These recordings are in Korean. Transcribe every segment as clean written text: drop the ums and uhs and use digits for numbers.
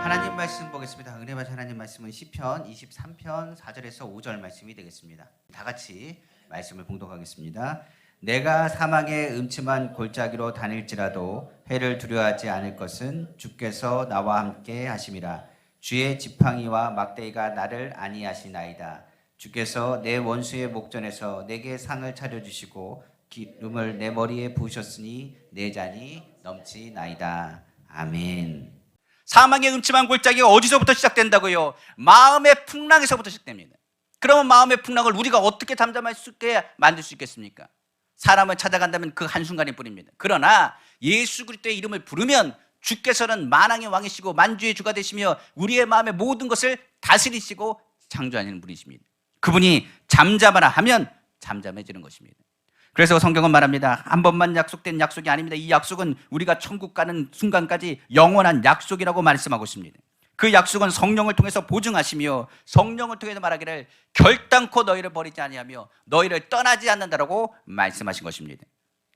하나님 말씀 보겠습니다. 은혜 받으신 하나님 말씀은 시편 23편 4절에서 5절 말씀이 되겠습니다. 다 같이 말씀을 봉독하겠습니다. 내가 사망의 음침한 골짜기로 다닐지라도 해를 두려워하지 않을 것은 주께서 나와 함께 하심이라. 주의 지팡이와 막대기가 나를 안위하시나이다. 주께서 내 원수의 목전에서 내게 상을 차려주시고 기름을 내 머리에 부으셨으니 내 잔이 넘치나이다. 아멘. 사망의 음침한 골짜기가 어디서부터 시작된다고요? 마음의 풍랑에서부터 시작됩니다. 그러면 마음의 풍랑을 우리가 어떻게 잠잠할 수 있게 만들 수 있겠습니까? 사람을 찾아간다면 그 한순간일 뿐입니다. 그러나 예수 그리스도의 이름을 부르면 주께서는 만왕의 왕이시고 만주의 주가 되시며 우리의 마음의 모든 것을 다스리시고 창조하시는 분이십니다. 그분이 잠잠하라 하면 잠잠해지는 것입니다. 그래서 성경은 말합니다. 한 번만 약속된 약속이 아닙니다. 이 약속은 우리가 천국 가는 순간까지 영원한 약속이라고 말씀하고 있습니다. 그 약속은 성령을 통해서 보증하시며 성령을 통해서 말하기를 결단코 너희를 버리지 아니하며 너희를 떠나지 않는다라고 말씀하신 것입니다.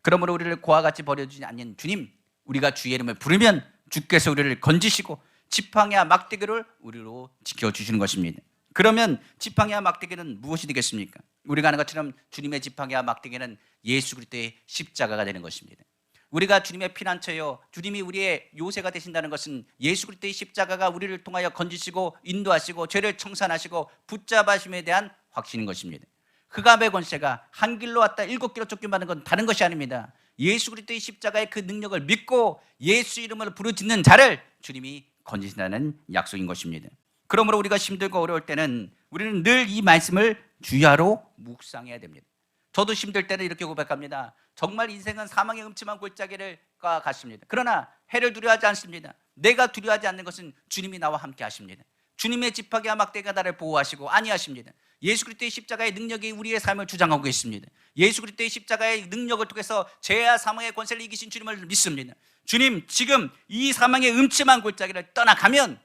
그러므로 우리를 고와 같이 버려주지 않는 주님, 우리가 주의 이름을 부르면 주께서 우리를 건지시고 지팡이와 막대기를 우리로 지켜주시는 것입니다. 그러면 지팡이와 막대기는 무엇이 되겠습니까? 우리가 아는 것처럼 주님의 지팡이와 막대기는 예수 그리스도의 십자가가 되는 것입니다. 우리가 주님의 피난처요, 주님이 우리의 요새가 되신다는 것은 예수 그리스도의 십자가가 우리를 통하여 건지시고 인도하시고 죄를 청산하시고 붙잡으심에 대한 확신인 것입니다. 흑암의 권세가 한 길로 왔다 7길로 쫓겨나는 건 다른 것이 아닙니다. 예수 그리스도의 십자가의 그 능력을 믿고 예수 이름을 부르짖는 자를 주님이 건지신다는 약속인 것입니다. 그러므로 우리가 힘들고 어려울 때는 우리는 늘 이 말씀을 주야로 묵상해야 됩니다. 저도 힘들 때는 이렇게 고백합니다. 정말 인생은 사망의 음침한 골짜기가 같습니다. 그러나 해를 두려워하지 않습니다. 내가 두려워하지 않는 것은 주님이 나와 함께 하십니다. 주님의 지팡이와 막대기가 나를 보호하시고 안위하십니다. 예수 그리스도의 십자가의 능력이 우리의 삶을 주장하고 있습니다. 예수 그리스도의 십자가의 능력을 통해서 죄와 사망의 권세를 이기신 주님을 믿습니다. 주님, 지금 이 사망의 음침한 골짜기를 떠나가면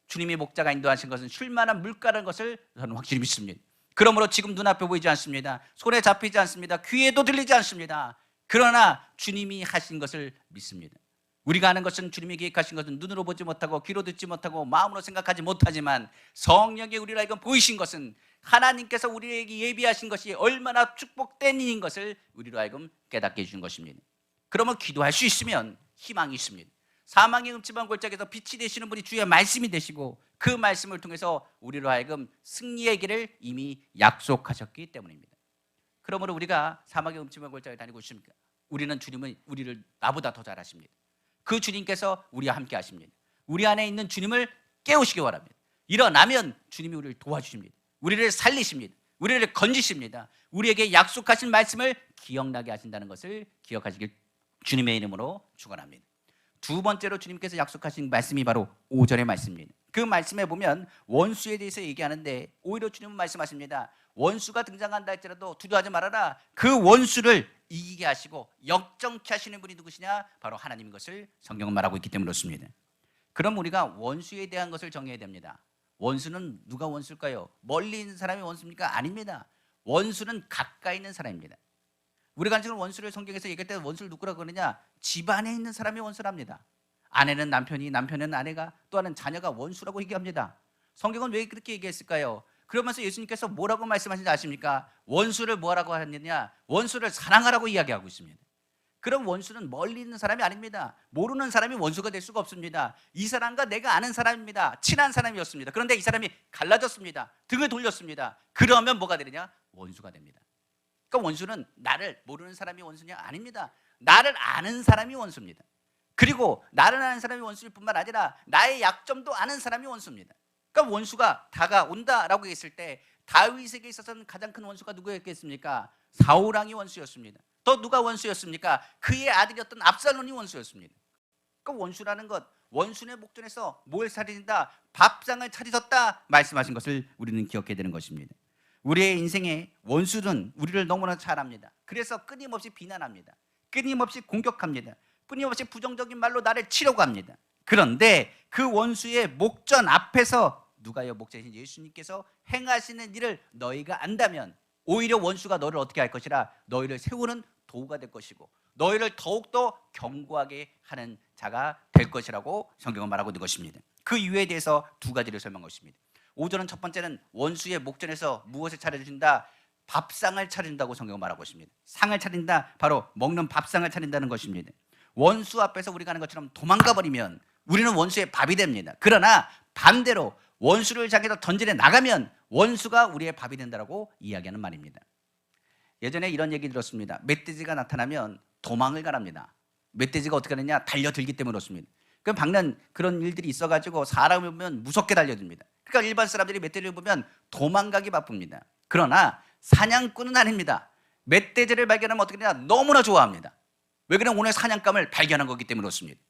주님의 목자가 인도하신 것은 쉴만한 물가라는 것을 저는 확실히 믿습니다. 그러므로 지금 눈앞에 보이지 않습니다. 손에 잡히지 않습니다. 귀에도 들리지 않습니다. 그러나 주님이 하신 것을 믿습니다. 우리가 아는 것은 주님이 계획하신 것은 눈으로 보지 못하고 귀로 듣지 못하고 마음으로 생각하지 못하지만 성령의 우리를 하여금 보이신 것은 하나님께서 우리에게 예비하신 것이 얼마나 축복된 일인 것을 우리로 하여금 깨닫게 해주신 것입니다. 그러면 기도할 수 있으면 희망이 있습니다. 사망의 음침한 골짜기에서 빛이 되시는 분이 주의 말씀이 되시고 그 말씀을 통해서 우리로 하여금 승리의 길을 이미 약속하셨기 때문입니다. 그러므로 우리가 사망의 음침한 골짜기에 다니고 있습니까? 우리는 주님은 우리를 나보다 더 잘 아십니다. 그 주님께서 우리와 함께 하십니다. 우리 안에 있는 주님을 깨우시기 바랍니다. 일어나면 주님이 우리를 도와주십니다. 우리를 살리십니다. 우리를 건지십니다. 우리에게 약속하신 말씀을 기억나게 하신다는 것을 기억하시길 주님의 이름으로 축원합니다. 두 번째로 주님께서 약속하신 말씀이 바로 5절의 말씀입니다. 그 말씀에 보면 원수에 대해서 얘기하는데 오히려 주님은 말씀하십니다. 원수가 등장한다 할지라도 두려워하지 말아라. 그 원수를 이기게 하시고 역정케 하시는 분이 누구시냐? 바로 하나님인 것을 성경은 말하고 있기 때문에 그렇습니다. 그럼 우리가 원수에 대한 것을 정해야 됩니다. 원수는 누가 원수일까요? 멀리 있는 사람이 원수입니까? 아닙니다. 원수는 가까이 있는 사람입니다. 우리가 지금 원수를 성경에서 얘기할 때 원수를 누구라고 그러느냐? 집안에 있는 사람이 원수랍니다. 아내는 남편이, 남편은 아내가, 또 하나는 자녀가 원수라고 얘기합니다. 성경은 왜 그렇게 얘기했을까요? 그러면서 예수님께서 뭐라고 말씀하시는지 아십니까? 원수를 뭐라고 하느냐? 원수를 사랑하라고 이야기하고 있습니다. 그럼 원수는 멀리 있는 사람이 아닙니다. 모르는 사람이 원수가 될 수가 없습니다. 이 사람과 내가 아는 사람입니다. 친한 사람이었습니다. 그런데 이 사람이 갈라졌습니다. 등을 돌렸습니다. 그러면 뭐가 되느냐? 원수가 됩니다. 그러니까 원수는 나를 모르는 사람이 원수냐? 아닙니다. 나를 아는 사람이 원수입니다. 그리고 나를 아는 사람이 원수일 뿐만 아니라 나의 약점도 아는 사람이 원수입니다. 그러니까 원수가 다가온다라고 했을 때 다윗에게 있어서는 가장 큰 원수가 누구였겠습니까? 사울왕이 원수였습니다. 또 누가 원수였습니까? 그의 아들이었던 압살론이 원수였습니다. 그러니까 원수라는 것, 원수의 목전에서 뭘 살인한다? 밥상을 차리셨다 말씀하신 것을 우리는 기억해야 되는 것입니다. 우리의 인생에 원수는 우리를 너무나 잘 압니다. 그래서 끊임없이 비난합니다. 끊임없이 공격합니다. 끊임없이 부정적인 말로 나를 치려고 합니다. 그런데 그 원수의 목전 앞에서 누가요? 목자이신 예수님께서 행하시는 일을 너희가 안다면 오히려 원수가 너를 어떻게 할 것이라? 너희를 세우는 도구가 될 것이고 너희를 더욱더 견고하게 하는 자가 될 것이라고 성경은 말하고 있는 것입니다. 그 이유에 대해서 두 가지를 설명하고 있습니다. 5절은 첫 번째는 원수의 목전에서 무엇을 차려준다? 밥상을 차린다고 성경은 말하고 있습니다. 상을 차린다, 바로 먹는 밥상을 차린다는 것입니다. 원수 앞에서 우리가 하는 것처럼 도망가 버리면 우리는 원수의 밥이 됩니다. 그러나 반대로 원수를 향해서 던지려 나가면 원수가 우리의 밥이 된다고 이야기하는 말입니다. 예전에 이런 얘기 들었습니다. 멧돼지가 나타나면 도망을 가랍니다. 멧돼지가 어떻게 하느냐? 달려들기 때문에 그렇습니다. 그 박는 그런 일들이 있어가지고 사람을 보면 무섭게 달려듭니다. 그러니까 일반 사람들이 멧돼지를 보면 도망가기 바쁩니다. 그러나 사냥꾼은 아닙니다. 멧돼지를 발견하면 어떻게 되냐? 너무나 좋아합니다. 왜 그러냐? 오늘 사냥감을 발견한 거기 때문에 그렇습니다.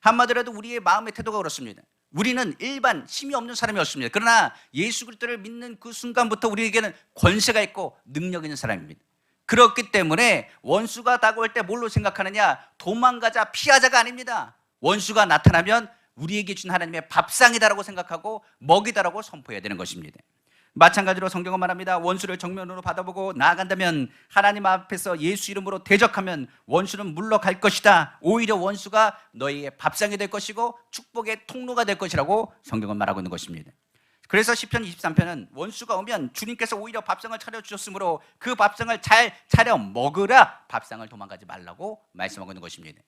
한마디로 우리의 마음의 태도가 그렇습니다. 우리는 일반 힘이 없는 사람이었습니다. 그러나 예수 그리스도를 믿는 그 순간부터 우리에게는 권세가 있고 능력이 있는 사람입니다. 그렇기 때문에 원수가 다가올 때 뭘로 생각하느냐? 도망가자, 피하자가 아닙니다. 원수가 나타나면 우리에게 준 하나님의 밥상이다라고 생각하고 먹이다라고 선포해야 되는 것입니다. 마찬가지로 성경은 말합니다. 원수를 정면으로 받아보고 나아간다면, 하나님 앞에서 예수 이름으로 대적하면 원수는 물러갈 것이다. 오히려 원수가 너희의 밥상이 될 것이고 축복의 통로가 될 것이라고 성경은 말하고 있는 것입니다. 그래서 시편 23편은 원수가 오면 주님께서 오히려 밥상을 차려주셨으므로 그 밥상을 잘 차려 먹으라, 밥상을 도망가지 말라고 말씀하고 있는 것입니다.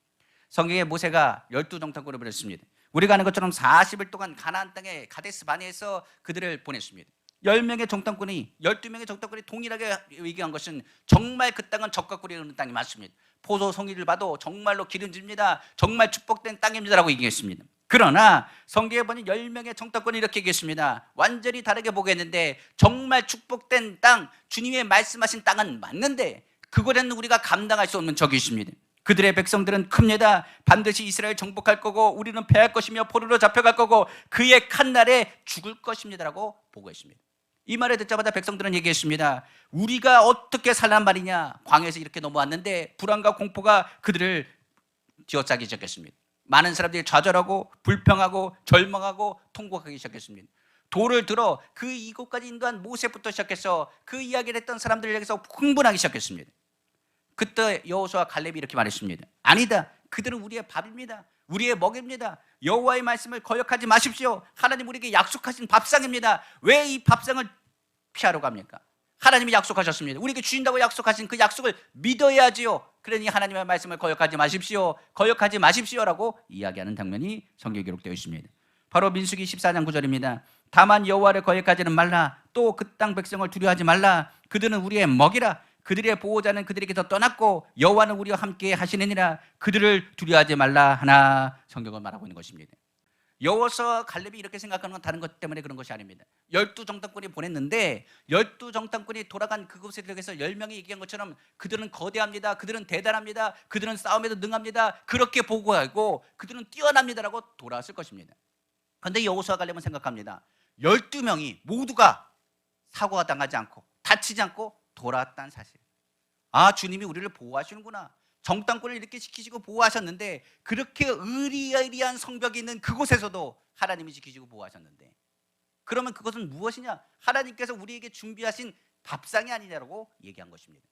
성경에 모세가 12정탐꾼을 보냈습니다. 우리가 아는 것처럼 40일 동안 가나안 땅에 가데스 바네에서 그들을 보냈습니다. 10명의 정탐꾼이 12명의 정탐꾼이 동일하게 얘기한 것은 정말 그 땅은 적과 꿀이 흐르는 땅이 맞습니다. 포도 송이를 봐도 정말로 기름집니다. 정말 축복된 땅입니다라고 얘기했습니다. 그러나 성경에 보니 10명의 정탐꾼이 이렇게 얘기했습니다. 완전히 다르게 보겠는데, 정말 축복된 땅, 주님의 말씀하신 땅은 맞는데 그곳에는 우리가 감당할 수 없는 적이 있습니다. 그들의 백성들은 큽니다. 반드시 이스라엘 정복할 거고 우리는 패할 것이며 포로로 잡혀갈 거고 그의 칸날에 죽을 것입니다라고 보고했습니다. 이 말을 듣자마자 백성들은 얘기했습니다. 우리가 어떻게 살란 말이냐? 광야에서 이렇게 넘어왔는데 불안과 공포가 그들을 뒤어짜기 시작했습니다. 많은 사람들이 좌절하고 불평하고 절망하고 통곡하기 시작했습니다. 돌을 들어 그 이곳까지 인도한 모세부터 시작해서 그 이야기를 했던 사람들을 향해서 흥분하기 시작했습니다. 그때 여호수아와 갈렙이 이렇게 말했습니다. 아니다, 그들은 우리의 밥입니다. 우리의 먹입니다. 여호와의 말씀을 거역하지 마십시오. 하나님 우리에게 약속하신 밥상입니다. 왜 이 밥상을 피하러 갑니까? 하나님이 약속하셨습니다. 우리에게 주신다고 약속하신 그 약속을 믿어야지요. 그러니 하나님의 말씀을 거역하지 마십시오. 거역하지 마십시오라고 이야기하는 장면이 성경에 기록되어 있습니다. 바로 민수기 14장 9절입니다. 다만 여호와를 거역하지는 말라. 또 그 땅 백성을 두려워하지 말라. 그들은 우리의 먹이라. 그들의 보호자는 그들에게서 떠났고 여호와는 우리와 함께 하시느니라. 그들을 두려워하지 말라 하나, 성경은 말하고 있는 것입니다. 여호수아와 갈렙이 이렇게 생각하는 건 다른 것 때문에 그런 것이 아닙니다. 12정탐꾼이 보냈는데 12정탐꾼이 돌아간 그곳에 대해서 10명이 얘기한 것처럼 그들은 거대합니다. 그들은 대단합니다. 그들은 싸움에도 능합니다. 그렇게 보고하고 그들은 뛰어납니다라고 돌아왔을 것입니다. 그런데 여호수아와 갈렙은 생각합니다. 12명이 모두가 사고가 당하지 않고 다치지 않고 돌아왔다는 사실. 아, 주님이 우리를 보호하시는구나. 정탐꾼을 이렇게 지키시고 보호하셨는데, 그렇게 의리의리한 성벽이 있는 그곳에서도 하나님이 지키시고 보호하셨는데, 그러면 그것은 무엇이냐? 하나님께서 우리에게 준비하신 밥상이 아니냐라고 얘기한 것입니다.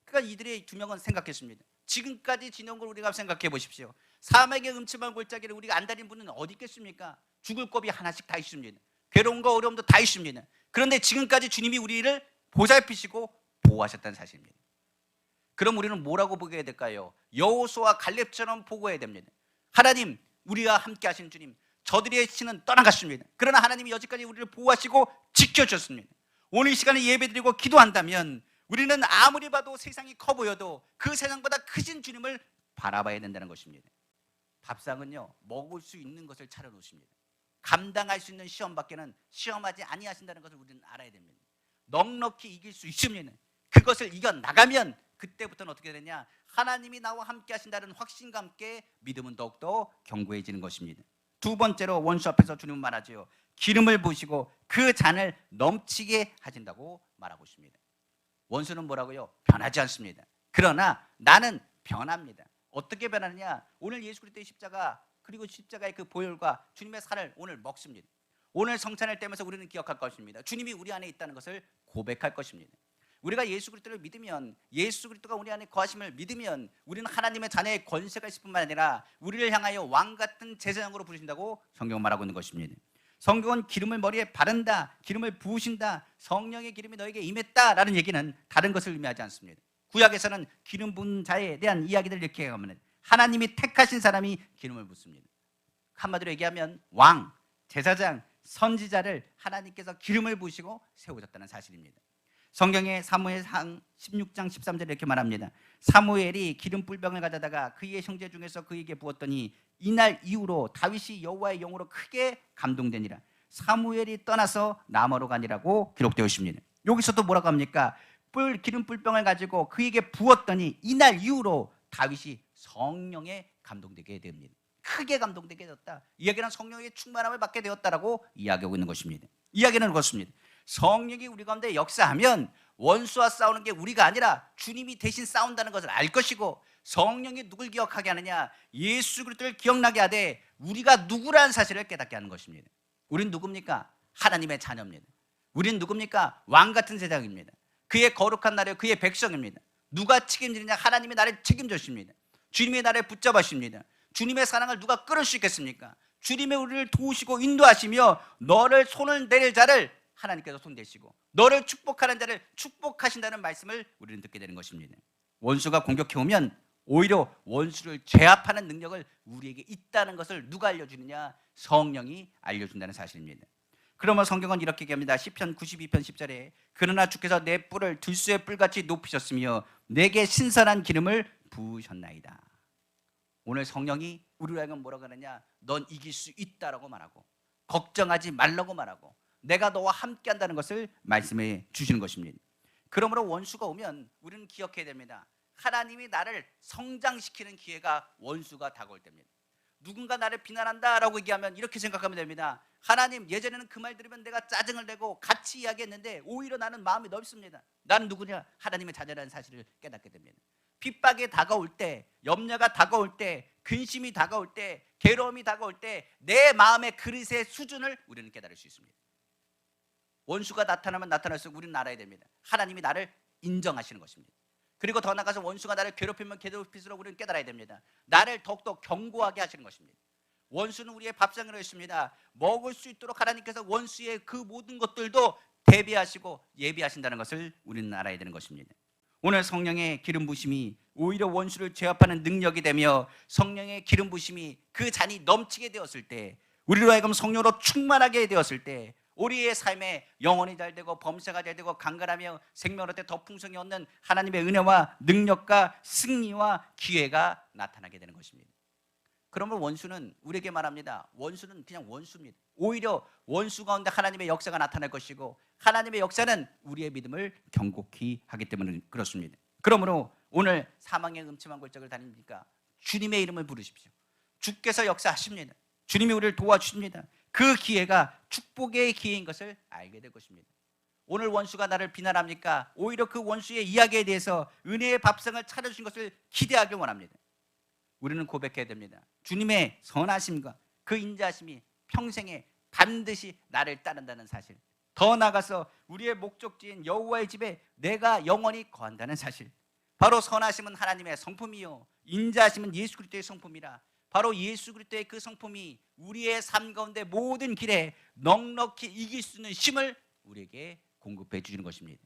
그러니까 이들의 두 명은 생각했습니다. 지금까지 지내온 걸 우리가 생각해 보십시오. 사막의 음침한 골짜기를 우리가 안다린 분은 어디 있겠습니까? 죽을 겁이 하나씩 다 있습니다. 괴로움과 어려움도 다 있습니다. 그런데 지금까지 주님이 우리를 보살피시고 보호하셨다는 사실입니다. 그럼 우리는 뭐라고 보게 될까요? 여호수아와 갈렙처럼 보고해야 됩니다. 하나님, 우리와 함께 하신 주님, 저들의 신은 떠나갔습니다. 그러나 하나님이 여지까지 우리를 보호하시고 지켜주셨습니다. 오늘 이 시간에 예배드리고 기도한다면 우리는 아무리 봐도 세상이 커 보여도 그 세상보다 크신 주님을 바라봐야 된다는 것입니다. 밥상은요, 먹을 수 있는 것을 차려놓으십니다. 감당할 수 있는 시험밖에는 시험하지 아니하신다는 것을 우리는 알아야 됩니다. 넉넉히 이길 수 있으면, 그것을 이겨나가면 그때부터는 어떻게 되냐? 하나님이 나와 함께 하신다는 확신과 함께 믿음은 더욱더 견고해지는 것입니다. 두 번째로 원수 앞에서 주님은 말하죠. 기름을 부으시고 그 잔을 넘치게 하신다고 말하고 있습니다. 원수는 뭐라고요? 변하지 않습니다. 그러나 나는 변합니다. 어떻게 변하느냐? 오늘 예수 그리스도의 십자가, 그리고 십자가의 그 보혈과 주님의 살을 오늘 먹습니다. 오늘 성찬을 떼면서 우리는 기억할 것입니다. 주님이 우리 안에 있다는 것을 고백할 것입니다. 우리가 예수 그리스도를 믿으면, 예수 그리스도가 우리 안에 거하심을 믿으면 우리는 하나님의 자녀의 권세가 있을 뿐만 아니라 우리를 향하여 왕 같은 제사장으로 부르신다고 성경은 말하고 있는 것입니다. 성경은 기름을 머리에 바른다, 기름을 부으신다, 성령의 기름이 너에게 임했다라는 얘기는 다른 것을 의미하지 않습니다. 구약에서는 기름 부은 자에 대한 이야기들을 이렇게 하면 하나님이 택하신 사람이 기름을 붓습니다. 한마디로 얘기하면 왕, 제사장, 선지자를 하나님께서 기름을 부으시고 세우셨다는 사실입니다. 성경의 사무엘상 16장 13절에 이렇게 말합니다. 사무엘이 기름 뿔병을 가져다가 그의 형제 중에서 그에게 부었더니 이날 이후로 다윗이 여호와의 영으로 크게 감동되니라. 사무엘이 떠나서 라마로 가니라고 기록되어 있습니다. 여기서도 뭐라고 합니까? 기름 뿔병을 가지고 그에게 부었더니 이날 이후로 다윗이 성령에 감동되게 됩니다. 크게 감동되게 되었다. 이야기는 성령의 충만함을 받게 되었다라고 이야기하고 있는 것입니다. 이야기는 그렇습니다. 성령이 우리 가운데 역사하면 원수와 싸우는 게 우리가 아니라 주님이 대신 싸운다는 것을 알 것이고, 성령이 누굴 기억하게 하느냐? 예수 그리스도를 기억나게 하되 우리가 누구라는 사실을 깨닫게 하는 것입니다. 우린 누굽니까? 하나님의 자녀입니다. 우린 누굽니까? 왕 같은 제사장입니다. 그의 거룩한 나라의 그의 백성입니다. 누가 책임지느냐? 하나님이 나를 책임져 주십니다. 주님이 나를 붙잡아 주십니다. 주님의 사랑을 누가 끌을 수 있겠습니까? 주님의 우리를 도우시고 인도하시며 너를 손을 내릴 자를 하나님께서 손대시고 너를 축복하는 자를 축복하신다는 말씀을 우리는 듣게 되는 것입니다. 원수가 공격해 오면 오히려 원수를 제압하는 능력을 우리에게 있다는 것을 누가 알려주느냐? 성령이 알려준다는 사실입니다. 그러면 성경은 이렇게 얘기합니다. 시편 92편 10절에 그러나 주께서 내 뿔을 들소의 뿔같이 높이셨으며 내게 신선한 기름을 부으셨나이다. 오늘 성령이 우리로 하여금 뭐라고 하느냐? 넌 이길 수 있다라고 말하고 걱정하지 말라고 말하고 내가 너와 함께 한다는 것을 말씀해 주시는 것입니다. 그러므로 원수가 오면 우리는 기억해야 됩니다. 하나님이 나를 성장시키는 기회가 원수가 다가올 때입니다. 누군가 나를 비난한다라고 얘기하면 이렇게 생각하면 됩니다. 하나님, 예전에는 그 말 들으면 내가 짜증을 내고 같이 이야기했는데 오히려 나는 마음이 넓습니다. 나는 누구냐? 하나님의 자녀라는 사실을 깨닫게 됩니다. 핍박이 다가올 때, 염려가 다가올 때, 근심이 다가올 때, 괴로움이 다가올 때 내 마음의 그릇의 수준을 우리는 깨달을 수 있습니다. 원수가 나타나면 나타날수록 우리는 알아야 됩니다. 하나님이 나를 인정하시는 것입니다. 그리고 더 나아가서 원수가 나를 괴롭히면 괴롭힐수록 우리는 깨달아야 됩니다. 나를 더욱더 견고하게 하시는 것입니다. 원수는 우리의 밥상으로 있습니다. 먹을 수 있도록 하나님께서 원수의 그 모든 것들도 대비하시고 예비하신다는 것을 우리는 알아야 되는 것입니다. 오늘 성령의 기름 부심이 오히려 원수를 제압하는 능력이 되며 성령의 기름 부심이 그 잔이 넘치게 되었을 때, 우리로 하여금 성령으로 충만하게 되었을 때 우리의 삶에 영혼이 잘 되고 범사가 잘 되고 강건하며 생명 얻을 때 더 풍성히 얻는 하나님의 은혜와 능력과 승리와 기회가 나타나게 되는 것입니다. 그러면 원수는 우리에게 말합니다. 원수는 그냥 원수입니다. 오히려 원수 가운데 하나님의 역사가 나타날 것이고 하나님의 역사는 우리의 믿음을 견고히 하기 때문에 그렇습니다. 그러므로 오늘 사망의 음침한 골짜기를 다닙니까? 주님의 이름을 부르십시오. 주께서 역사하십니다. 주님이 우리를 도와주십니다. 그 기회가 축복의 기회인 것을 알게 될 것입니다. 오늘 원수가 나를 비난합니까? 오히려 그 원수의 이야기에 대해서 은혜의 밥상을 차려주신 것을 기대하길 원합니다. 우리는 고백해야 됩니다. 주님의 선하심과 그 인자하심이 평생에 반드시 나를 따른다는 사실, 더 나아가서 우리의 목적지인 여호와의 집에 내가 영원히 거한다는 사실, 바로 선하심은 하나님의 성품이요 인자하심은 예수 그리스도의 성품이라, 바로 예수 그리스도의 그 성품이 우리의 삶 가운데 모든 길에 넉넉히 이길 수 있는 힘을 우리에게 공급해 주시는 것입니다.